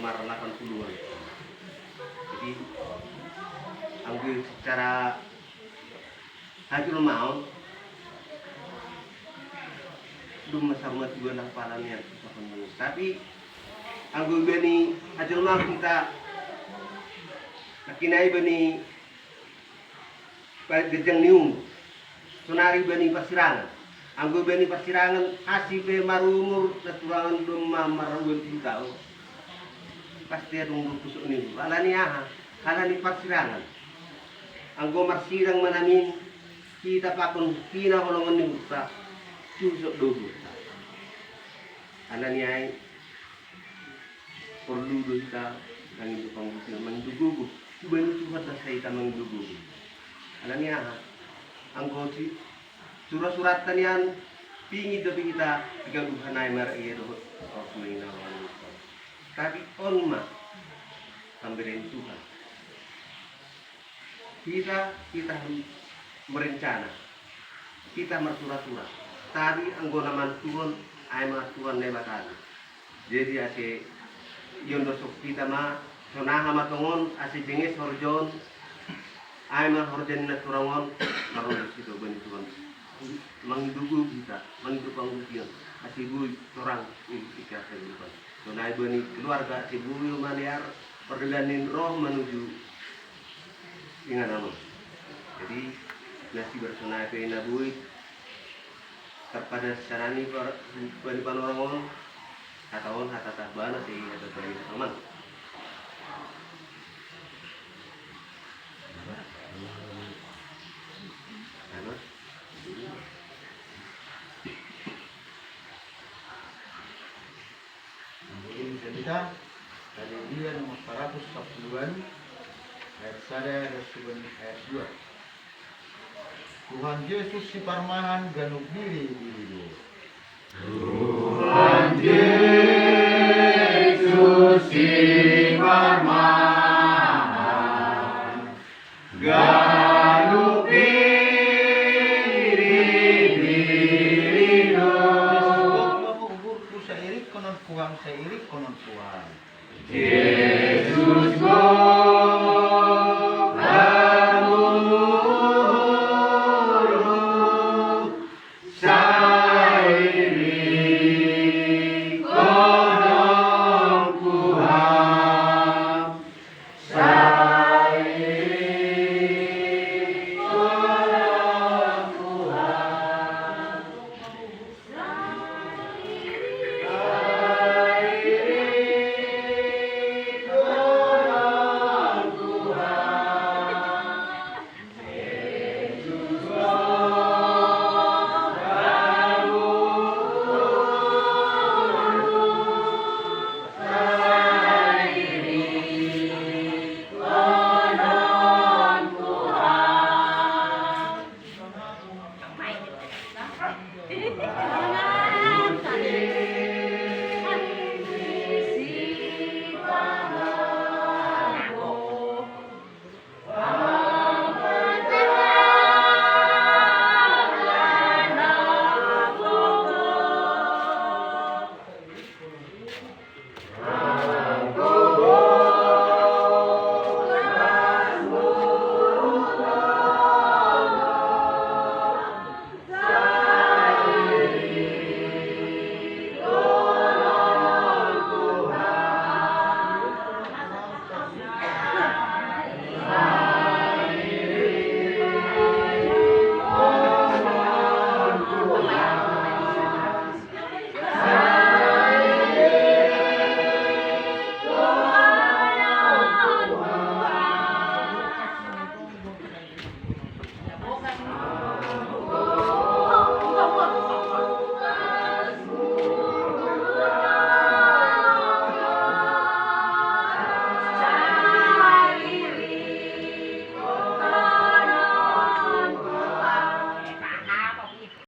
nomor 80-an. Jadi anggo secara hajul mau dum sama juga nang palanya tapi anggo bani hajul mau kita nakinai bani gejang niung sonari bani persirangan anggo bani persirangan asipe marumur naturangan dum mamarun kita pasti adung kusuk ni alani aha halani persirangan anggo marsirang manamin kita pakon pina holongan ni buta susuk dogo alani ai perlu kita nangin panggusin mangdugugu bani tuhat dasai ta mangdugugu alani aha anggo si surat-suratan yang pingin tapi kita digaguhan ay marairo o kuminawan tapi onma sambirin Tuhan kita merencana kita mertura-tura tapi anggona mantuan ay matuan lebatan jadi ase yondo sok kita ma sonaha matongon ase jengis horjon ay ma horjon na turangon marunus itu bani Tuhan mangdugu kita mangdugu panggusian ase buy orang ikat kehidupan sonai bani keluarga ase buy maniar perjalanan roh menuju ingat nama jadi nasi bersonai ke inabui terpada secara ini bani panorangon katawan hatata bana si atau bani teman Cerita dari dia nomor 140-an ayat 1 ayat 2. Tuhan Yesus si Parmahan ganug diri di hidup. Tuhan Yesus si Parmahan ganug diri di hidup. Uburku sairik konon puang sairik konon puang. Yesus